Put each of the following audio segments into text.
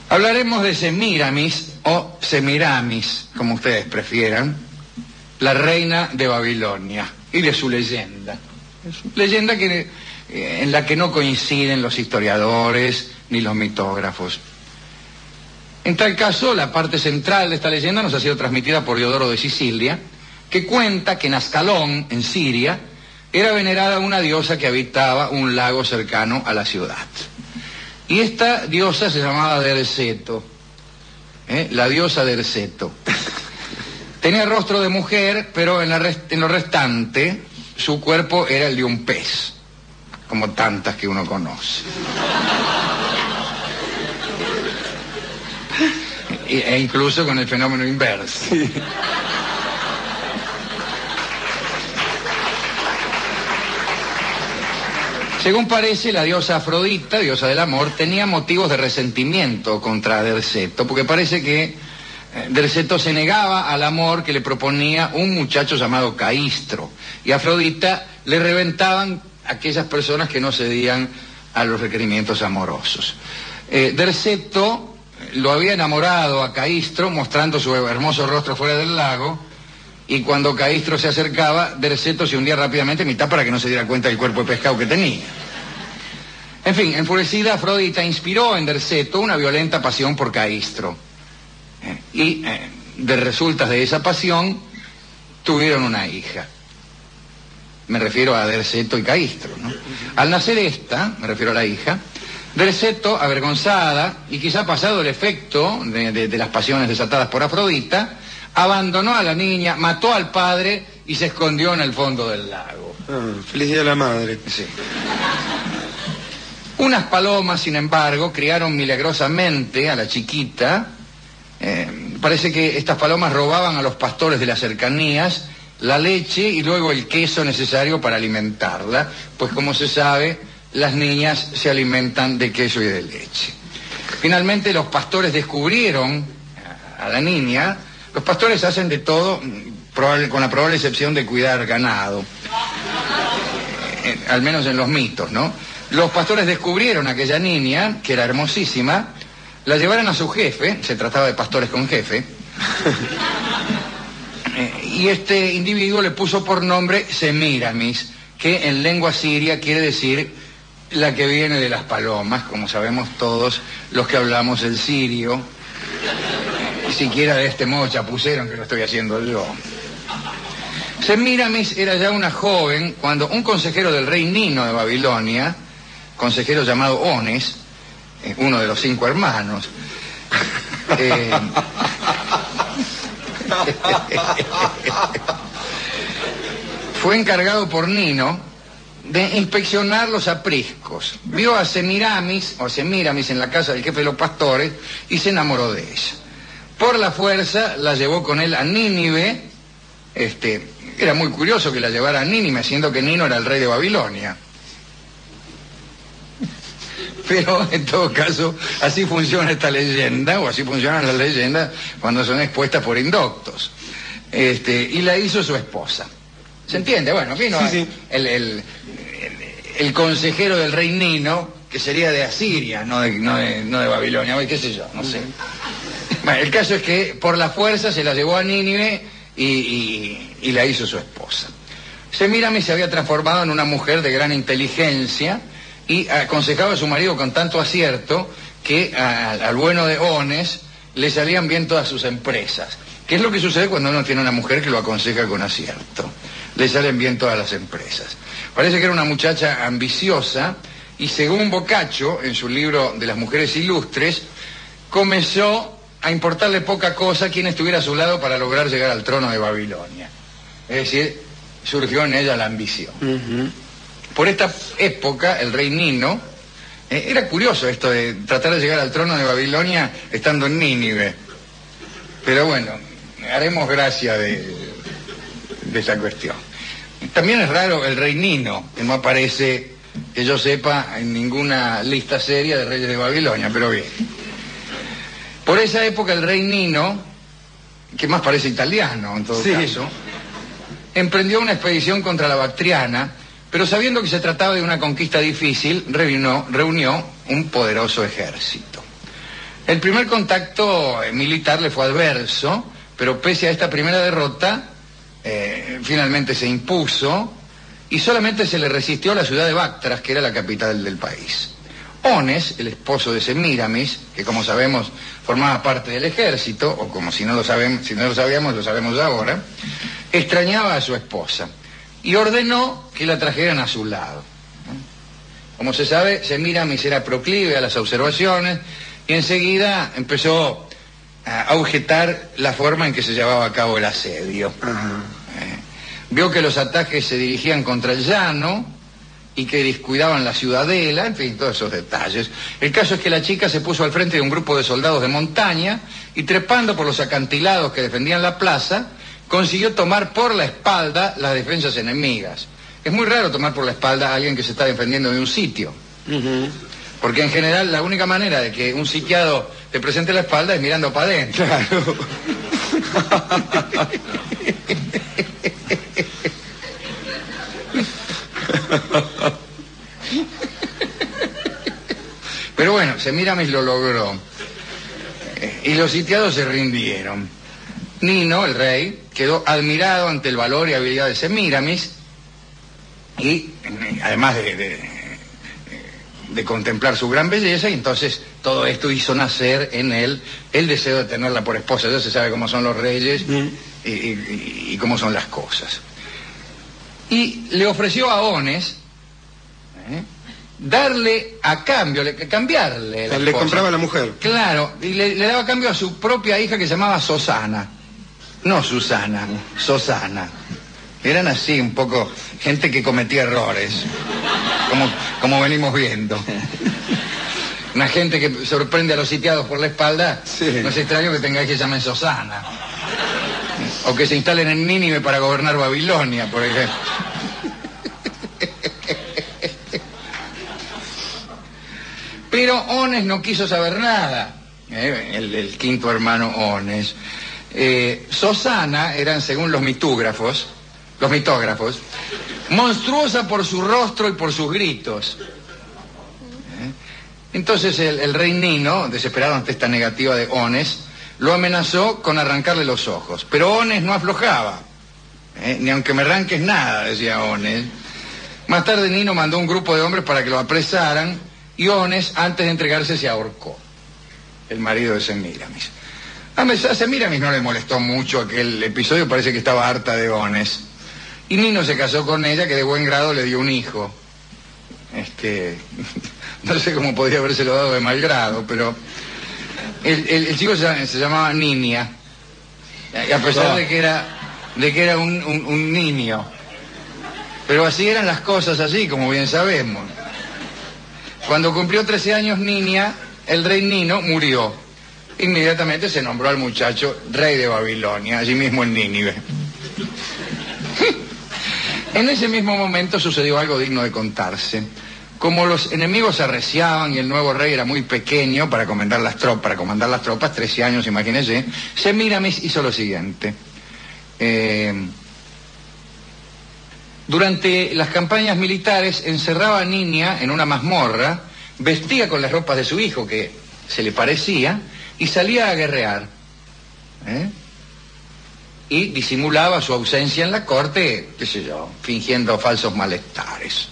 Hablaremos de Semíramis o Semiramis, como ustedes prefieran, la reina de Babilonia, y de su leyenda. Leyenda en la que no coinciden los historiadores ni los mitógrafos. En tal caso, la parte central de esta leyenda nos ha sido transmitida por Diodoro de Sicilia, que cuenta que en Ascalón, en Siria, era venerada una diosa que habitaba un lago cercano a la ciudad. Y esta diosa se llamaba Derceto, la diosa Derceto. Tenía rostro de mujer, pero en lo restante, su cuerpo era el de un pez, como tantas que uno conoce. E incluso con el fenómeno inverso. Sí. Según parece, la diosa Afrodita, diosa del amor, tenía motivos de resentimiento contra Derceto, porque parece que Derceto se negaba al amor que le proponía un muchacho llamado Caistro, y a Afrodita le reventaban aquellas personas que no cedían a los requerimientos amorosos. Derceto lo había enamorado a Caistro mostrando su hermoso rostro fuera del lago, y cuando Caistro se acercaba, Derceto se hundía rápidamente en mitad para que no se diera cuenta del cuerpo de pescado que tenía. En fin, enfurecida, Afrodita inspiró en Derceto una violenta pasión por Caistro. Y de resultas de esa pasión tuvieron una hija. Me refiero a Derceto y Caistro, ¿no? Al nacer esta, me refiero a la hija, Derceto, avergonzada y quizá pasado el efecto de las pasiones desatadas por Afrodita, abandonó a la niña, mató al padre y se escondió en el fondo del lago. Feliz día de la madre. Sí. Unas palomas, sin embargo, criaron milagrosamente a la chiquita. Parece que estas palomas robaban a los pastores de las cercanías la leche y luego el queso necesario para alimentarla, pues como se sabe, las niñas se alimentan de queso y de leche. Finalmente los pastores descubrieron a la niña. Los pastores hacen de todo, con la probable excepción de cuidar ganado, al menos en los mitos, ¿no? Los pastores descubrieron a aquella niña, que era hermosísima, la llevaron a su jefe, se trataba de pastores con jefe, y este individuo le puso por nombre Semíramis, que en lengua siria quiere decir la que viene de las palomas, como sabemos todos los que hablamos el sirio, y siquiera de este modo chapucero que lo estoy haciendo yo. Semíramis era ya una joven cuando un consejero del rey Nino de Babilonia, consejero llamado Ones, uno de los 5 hermanos, fue encargado por Nino de inspeccionar los apriscos. Vio a Semíramis en la casa del jefe de los pastores y se enamoró de ella. Por la fuerza la llevó con él a Nínive. Era muy curioso que la llevara a Nínive, siendo que Nino era el rey de Babilonia. Pero en todo caso, así funciona esta leyenda, o así funcionan las leyendas cuando son expuestas por indoctos. Y la hizo su esposa. ¿Se entiende? Bueno, vino sí. El consejero del rey Nino, que sería de Asiria, no de Babilonia, qué sé yo, no sé. Bueno, el caso es que por la fuerza se la llevó a Nínive y la hizo su esposa. Semíramis se había transformado en una mujer de gran inteligencia y aconsejaba a su marido con tanto acierto que al bueno de Ones le salían bien todas sus empresas. ¿Qué es lo que sucede cuando uno tiene una mujer que lo aconseja con acierto? Le salen bien todas las empresas. Parece que era una muchacha ambiciosa y según Boccaccio, en su libro de las mujeres ilustres, comenzó a importarle poca cosa quien estuviera a su lado para lograr llegar al trono de Babilonia. Es decir, surgió en ella la ambición. Por esta época, el rey Nino, era curioso esto de tratar de llegar al trono de Babilonia estando en Nínive. Pero bueno, haremos gracia de esa cuestión. También es raro el rey Nino, que no aparece, que yo sepa, en ninguna lista seria de reyes de Babilonia, pero bien. Por esa época el rey Nino, que más parece italiano en todo caso, emprendió una expedición contra la Bactriana, pero sabiendo que se trataba de una conquista difícil, reunió un poderoso ejército. El primer contacto militar le fue adverso, pero pese a esta primera derrota, finalmente se impuso y solamente se le resistió a la ciudad de Bactras, que era la capital del país. Ones, el esposo de Semíramis, que como sabemos formaba parte del ejército, o como si no lo sabíamos, lo sabemos ahora, extrañaba a su esposa y ordenó que la trajeran a su lado. Como se sabe, Semíramis era proclive a las observaciones y enseguida empezó a objetar la forma en que se llevaba a cabo el asedio. Vio que los ataques se dirigían contra el llano y que descuidaban la ciudadela, en fin, todos esos detalles. El caso es que la chica se puso al frente de un grupo de soldados de montaña y trepando por los acantilados que defendían la plaza, consiguió tomar por la espalda las defensas enemigas. Es muy raro tomar por la espalda a alguien que se está defendiendo de un sitio. Porque en general la única manera de que un sitiado te presente la espalda es mirando para adentro. Claro. Pero bueno, Semíramis lo logró. Y los sitiados se rindieron. Nino, el rey, quedó admirado ante el valor y habilidad de Semíramis y además de contemplar su gran belleza, y entonces todo esto hizo nacer en él el deseo de tenerla por esposa. Ya se sabe cómo son los reyes y cómo son las cosas. Y le ofreció a Ones darle a cambio, cambiarle la le compraba a la mujer. Claro, y le daba a cambio a su propia hija que se llamaba Sosana. No Susana, Sosana. Eran así un poco gente que cometía errores, como venimos viendo. Una gente que sorprende a los sitiados por la espalda, sí. No es extraño que tengáis que llamar Sosana. O que se instalen en Nínive para gobernar Babilonia, por ejemplo. Pero Ones no quiso saber nada, el quinto hermano Ones. Sosana eran, según los mitógrafos, monstruosa por su rostro y por sus gritos. Entonces el rey Nino, desesperado ante esta negativa de Ones, lo amenazó con arrancarle los ojos. Pero Ones no aflojaba. Ni aunque me arranques nada, decía Ones. Más tarde Nino mandó un grupo de hombres para que lo apresaran y Ones, antes de entregarse, se ahorcó. El marido de Semíramis. A Semíramis no le molestó mucho aquel episodio, parece que estaba harta de Ones. Y Nino se casó con ella, que de buen grado le dio un hijo. No sé cómo podría habérselo dado de mal grado, pero el chico se llamaba Ninia, a pesar de que era un niño. Pero así eran las cosas, así como bien sabemos. Cuando cumplió 13 años Ninia, el rey Nino murió. Inmediatamente se nombró al muchacho rey de Babilonia, allí mismo en Nínive. En ese mismo momento sucedió algo digno de contarse. Como los enemigos se arreciaban y el nuevo rey era muy pequeño para comandar las tropas, 13 años, imagínense, Semíramis hizo lo siguiente. Durante las campañas militares encerraba a Ninia en una mazmorra, vestía con las ropas de su hijo, que se le parecía, y salía a guerrear. Y disimulaba su ausencia en la corte, qué sé yo, fingiendo falsos malestares.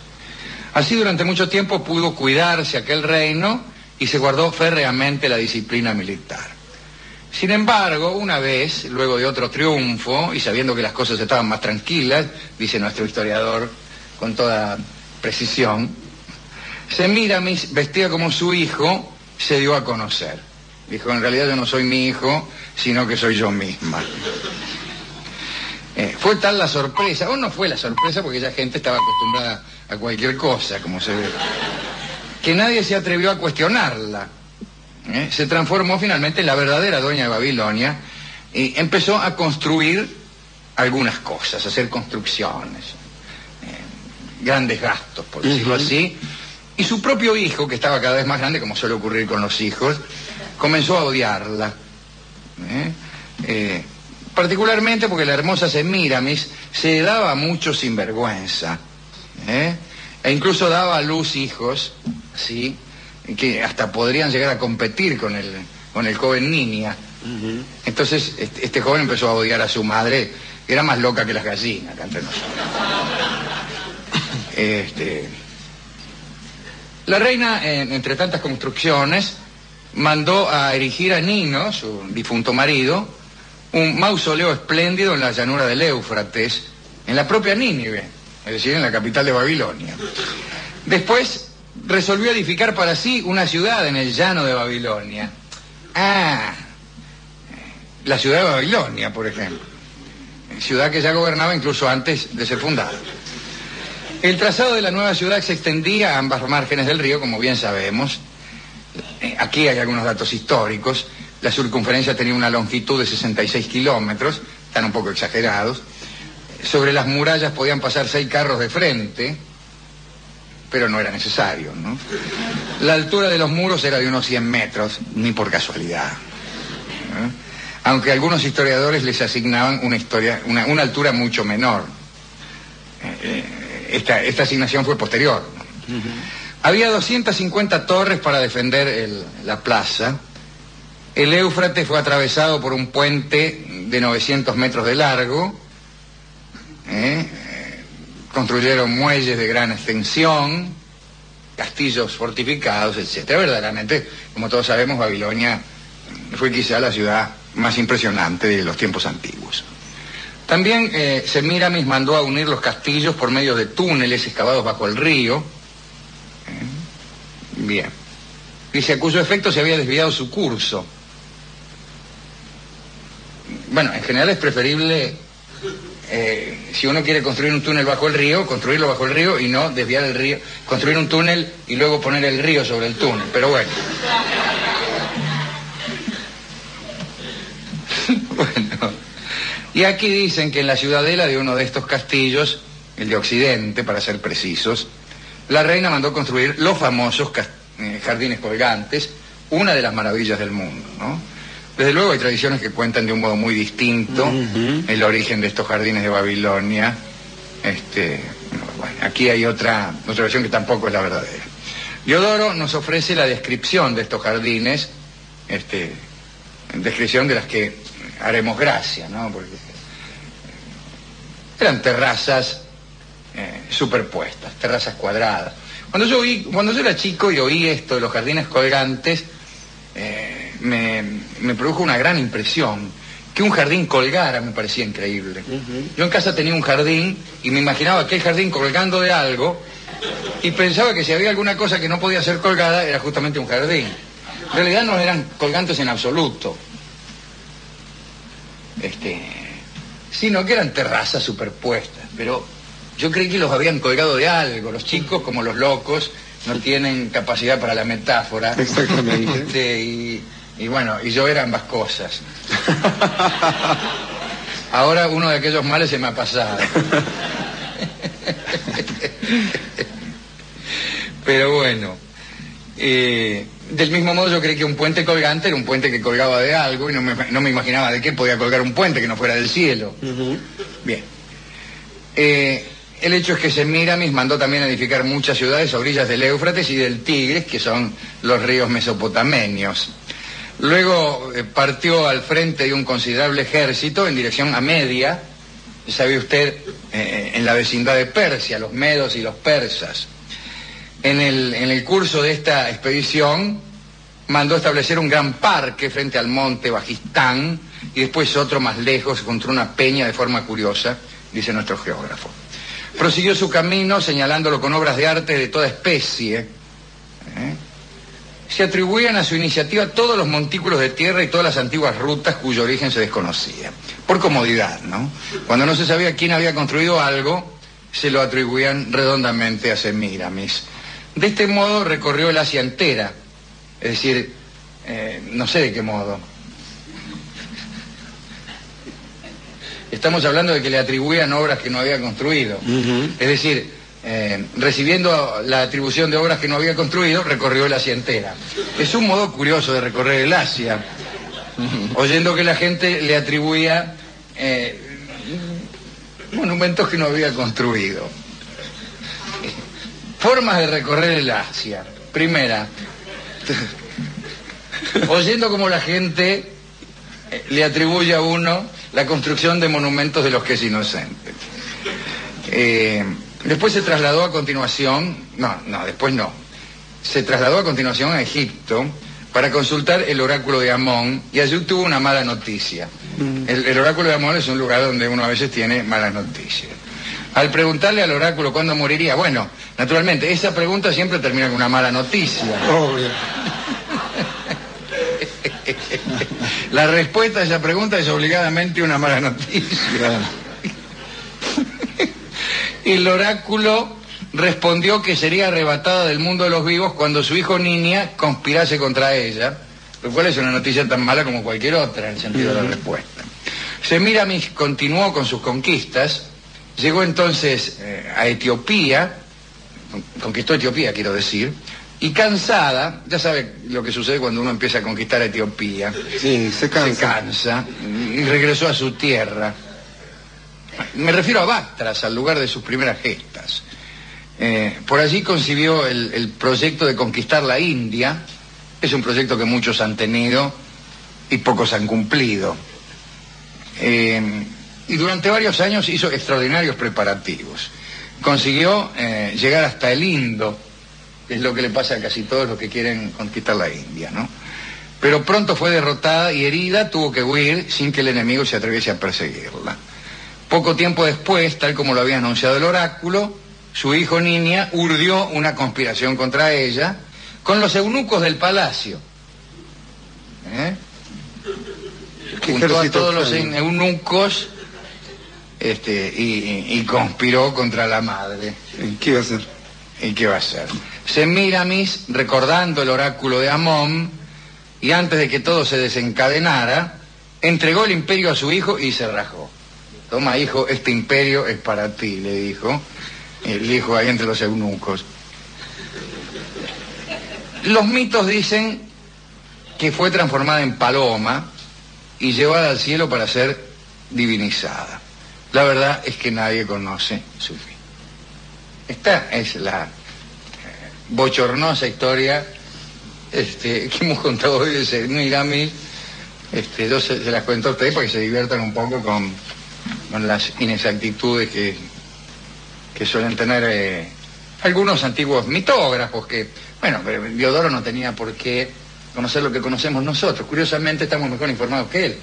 Así durante mucho tiempo pudo cuidarse aquel reino y se guardó férreamente la disciplina militar. Sin embargo, una vez, luego de otro triunfo, y sabiendo que las cosas estaban más tranquilas, dice nuestro historiador con toda precisión, Semíramis, vestida como su hijo, se dio a conocer. Dijo, en realidad yo no soy mi hijo, sino que soy yo misma. Fue tal la sorpresa, o no fue la sorpresa porque ya gente estaba acostumbrada a cualquier cosa, como se ve, que nadie se atrevió a cuestionarla. Se transformó finalmente en la verdadera dueña de Babilonia y empezó a construir algunas cosas, a hacer construcciones, grandes gastos, por decirlo así, y su propio hijo, que estaba cada vez más grande, como suele ocurrir con los hijos, comenzó a odiarla. Particularmente porque la hermosa Semíramis se daba mucho sinvergüenza, e incluso daba a luz hijos, ¿sí?, que hasta podrían llegar a competir con con el joven Niña. Entonces este joven empezó a odiar a su madre, que era más loca que las gallinas, acá entre nosotros. La reina, entre tantas construcciones, mandó a erigir a Nino, su difunto marido, un mausoleo espléndido en la llanura del Éufrates, en la propia Nínive, es decir, en la capital de Babilonia. Después resolvió edificar para sí una ciudad en el llano de Babilonia. La ciudad de Babilonia, por ejemplo. Ciudad que ya gobernaba incluso antes de ser fundada. El trazado de la nueva ciudad se extendía a ambas márgenes del río, como bien sabemos. Aquí hay algunos datos históricos. La circunferencia tenía una longitud de 66 kilómetros, están un poco exagerados. Sobre las murallas podían pasar 6 carros de frente, pero no era necesario, ¿no? La altura de los muros era de unos 100 metros, ni por casualidad, ¿no? Aunque algunos historiadores les asignaban una altura mucho menor. Esta asignación fue posterior, ¿no? Había 250 torres para defender la plaza. El Éufrates fue atravesado por un puente de 900 metros de largo. Construyeron muelles de gran extensión, castillos fortificados, etc. Verdaderamente, como todos sabemos, Babilonia fue quizá la ciudad más impresionante de los tiempos antiguos. También Semíramis mandó a unir los castillos por medio de túneles excavados bajo el río. Bien. Dice, a cuyo efecto se había desviado su curso. Bueno, en general es preferible, si uno quiere construir un túnel bajo el río, construirlo bajo el río y no desviar el río, construir un túnel y luego poner el río sobre el túnel, pero bueno. Bueno, y aquí dicen que en la ciudadela de uno de estos castillos, el de Occidente, para ser precisos, la reina mandó construir los famosos jardines colgantes, una de las maravillas del mundo, ¿no? Desde luego hay tradiciones que cuentan de un modo muy distinto el origen de estos jardines de Babilonia. Bueno, aquí hay otra versión que tampoco es la verdadera. Diodoro nos ofrece la descripción de estos jardines, descripción de las que haremos gracia, ¿no? Porque eran terrazas superpuestas, terrazas cuadradas. Cuando yo era chico y oí esto de los jardines colgantes, me produjo una gran impresión. Que un jardín colgara me parecía increíble. Yo en casa tenía un jardín y me imaginaba aquel jardín colgando de algo y pensaba que si había alguna cosa que no podía ser colgada era justamente un jardín. En realidad no eran colgantes en absoluto, sino que eran terrazas superpuestas, pero yo creí que los habían colgado de algo. Los chicos, como los locos, no tienen capacidad para la metáfora. Exactamente. Y bueno, y yo era ambas cosas. Ahora uno de aquellos males se me ha pasado. Pero bueno, del mismo modo yo creí que un puente colgante era un puente que colgaba de algo y no me imaginaba de qué podía colgar un puente que no fuera del cielo. Bien. El hecho es que Semíramis mandó también a edificar muchas ciudades a orillas del Éufrates y del Tigris, que son los ríos mesopotamenos. Luego partió al frente de un considerable ejército en dirección a Media, sabe usted, en la vecindad de Persia, los medos y los persas. En el curso de esta expedición mandó establecer un gran parque frente al monte Bajistán y después otro más lejos contra una peña de forma curiosa, dice nuestro geógrafo. Prosiguió su camino señalándolo con obras de arte de toda especie. Se atribuían a su iniciativa todos los montículos de tierra y todas las antiguas rutas cuyo origen se desconocía. Por comodidad, ¿no? Cuando no se sabía quién había construido algo, se lo atribuían redondamente a Semíramis. De este modo recorrió el Asia entera. Es decir, no sé de qué modo. Estamos hablando de que le atribuían obras que no había construido. Es decir, recibiendo la atribución de obras que no había construido, recorrió el Asia entera. Es un modo curioso de recorrer el Asia, oyendo que la gente le atribuía monumentos que no había construido. Formas de recorrer el Asia. Primera, oyendo como la gente le atribuye a uno la construcción de monumentos de los que es inocente. Después se trasladó a continuación, se trasladó a continuación a Egipto para consultar el oráculo de Amón, y allí tuvo una mala noticia. El oráculo de Amón es un lugar donde uno a veces tiene malas noticias. Al preguntarle al oráculo cuándo moriría, bueno, naturalmente, esa pregunta siempre termina con una mala noticia. Obvio. La respuesta a esa pregunta es obligadamente una mala noticia. Claro. El oráculo respondió que sería arrebatada del mundo de los vivos cuando su hijo Ninia conspirase contra ella, lo cual es una noticia tan mala como cualquier otra en el sentido de la respuesta. Semíramis continuó con sus conquistas, llegó entonces a Etiopía, conquistó Etiopía, quiero decir, y cansada, ya sabe lo que sucede cuando uno empieza a conquistar a Etiopía. Sí, se cansa. Se cansa y regresó a su tierra. Me refiero a Bactras, al lugar de sus primeras gestas. Por allí concibió el proyecto de conquistar la India. Es un proyecto que muchos han tenido y pocos han cumplido. Y durante varios años hizo extraordinarios preparativos. Consiguió llegar hasta el Indo, que es lo que le pasa a casi todos los que quieren conquistar la India, ¿no? Pero pronto fue derrotada y herida, tuvo que huir sin que el enemigo se atreviese a perseguirla. Poco tiempo después, tal como lo había anunciado el oráculo, su hijo Ninia urdió una conspiración contra ella con los eunucos del palacio. Juntó a todos los eunucos y conspiró contra la madre. ¿Qué iba a hacer? ¿Y qué va a hacer? Semíramis, recordando el oráculo de Amón, y antes de que todo se desencadenara, entregó el imperio a su hijo y se rajó. Toma, hijo, este imperio es para ti, le dijo. El hijo ahí entre los eunucos. Los mitos dicen que fue transformada en paloma y llevada al cielo para ser divinizada. La verdad es que nadie conoce su fin. Esta es la bochornosa historia que hemos contado hoy de Semíramis. Yo se las cuento a ustedes para que se diviertan un poco con las inexactitudes que suelen tener algunos antiguos mitógrafos que, bueno, Diodoro no tenía por qué conocer lo que conocemos nosotros. Curiosamente estamos mejor informados que él.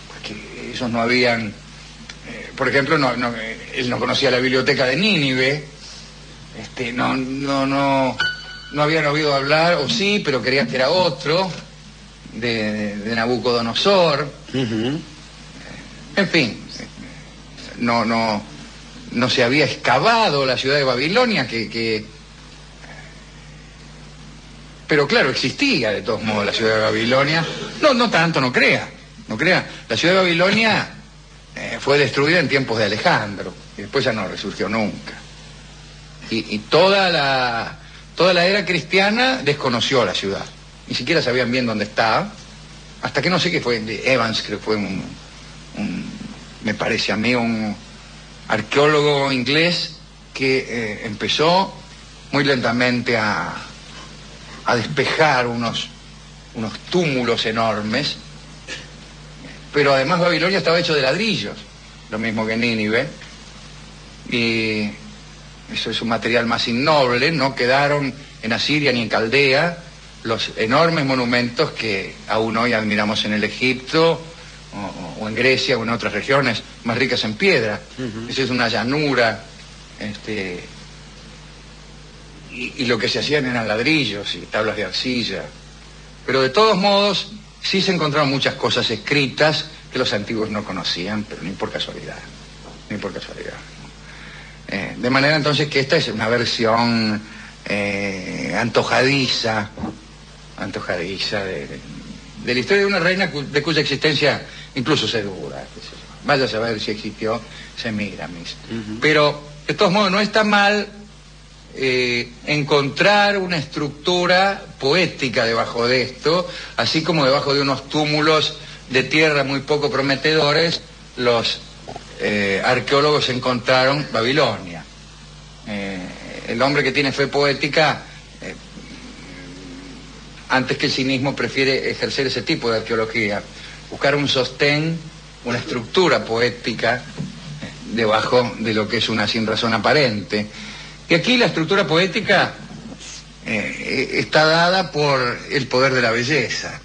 Porque ellos no habían, por ejemplo, él no conocía la biblioteca de Nínive, no habían oído hablar, o sí, pero creían que era otro, de Nabucodonosor. En fin, no se había excavado la ciudad de Babilonia, pero claro, existía de todos modos la ciudad de Babilonia. No tanto, no crea. La ciudad de Babilonia fue destruida en tiempos de Alejandro, y después ya no resurgió nunca. Y toda la era cristiana desconoció la ciudad. Ni siquiera sabían bien dónde estaba, hasta que no sé qué fue, Evans, creo que fue me parece a mí, un arqueólogo inglés que empezó muy lentamente a despejar unos túmulos enormes, pero además Babilonia estaba hecho de ladrillos, lo mismo que Nínive, y eso es un material más innoble. No quedaron en Asiria ni en Caldea los enormes monumentos que aún hoy admiramos en el Egipto, o en Grecia, o en otras regiones más ricas en piedra. Esa es una llanura, y lo que se hacían eran ladrillos y tablas de arcilla. Pero de todos modos, sí se encontraron muchas cosas escritas que los antiguos no conocían, pero ni por casualidad. De manera entonces que esta es una versión antojadiza de la historia de una reina de cuya existencia incluso se duda. Vaya a saber si existió Semíramis. Pero de todos modos no está mal encontrar una estructura poética debajo de esto, así como debajo de unos túmulos de tierra muy poco prometedores, los arqueólogos encontraron Babilonia. El hombre que tiene fe poética antes que el cinismo prefiere ejercer ese tipo de arqueología, buscar un sostén, una estructura poética debajo de lo que es una sinrazón aparente. Y aquí la estructura poética está dada por el poder de la belleza.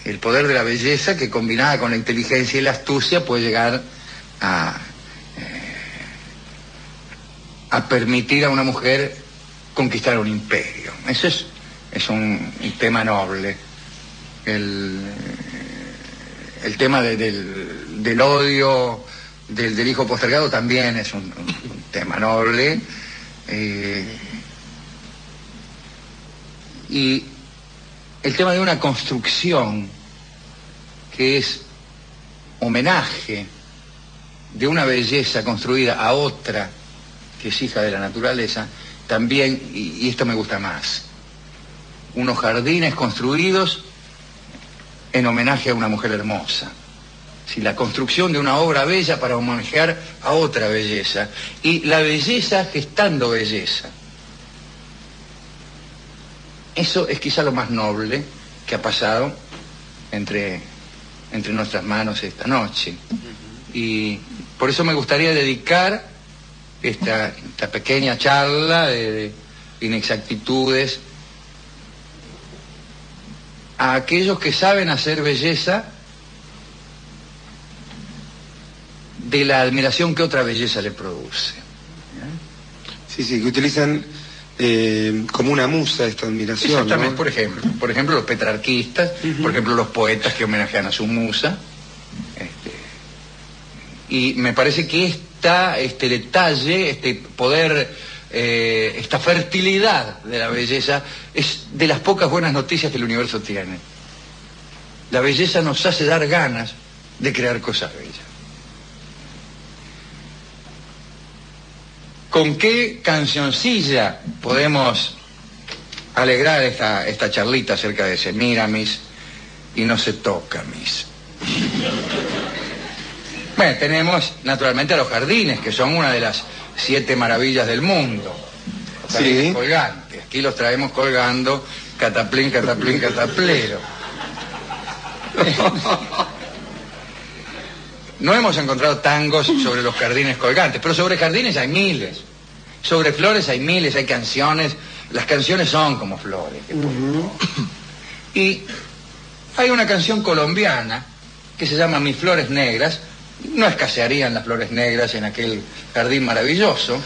El poder de la belleza que, combinada con la inteligencia y la astucia, puede llegar a permitir a una mujer conquistar un imperio. Eso es un tema noble. El tema del odio del hijo postergado también es un tema noble. Y el tema de una construcción que es homenaje de una belleza construida a otra que es hija de la naturaleza, también, y esto me gusta más, unos jardines construidos en homenaje a una mujer hermosa. Si la construcción de una obra bella para homenajear a otra belleza, y la belleza gestando belleza. Eso es quizá lo más noble que ha pasado entre nuestras manos esta noche. Y por eso me gustaría dedicar esta pequeña charla de inexactitudes a aquellos que saben hacer belleza de la admiración que otra belleza le produce. Sí, que utilizan como una musa esta admiración. Exactamente, ¿no? por ejemplo los petrarquistas, por ejemplo los poetas que homenajean a su musa. Y me parece que este detalle, este poder, esta fertilidad de la belleza es de las pocas buenas noticias que el universo tiene. La belleza nos hace dar ganas de crear cosas bellas. ¿Con qué cancioncilla podemos alegrar esta charlita acerca de Semíramis y no se toca mis? Bueno, tenemos naturalmente a los jardines, que son una de las 7 maravillas del mundo. Los jardines colgantes. Aquí los traemos colgando, cataplín, cataplín, cataplero. No hemos encontrado tangos sobre los jardines colgantes, pero sobre jardines hay miles. Sobre flores hay miles, hay canciones. Las canciones son como flores. Y hay una canción colombiana que se llama Mis Flores Negras. No escasearían las flores negras en aquel jardín maravilloso.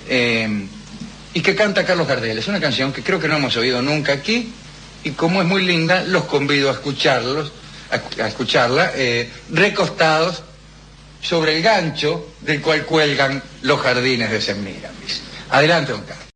Y que canta Carlos Gardel. Es una canción que creo que no hemos oído nunca aquí. Y como es muy linda, los convido a escucharla, recostados sobre el gancho del cual cuelgan los jardines de Semíramis. Adelante, don Carlos.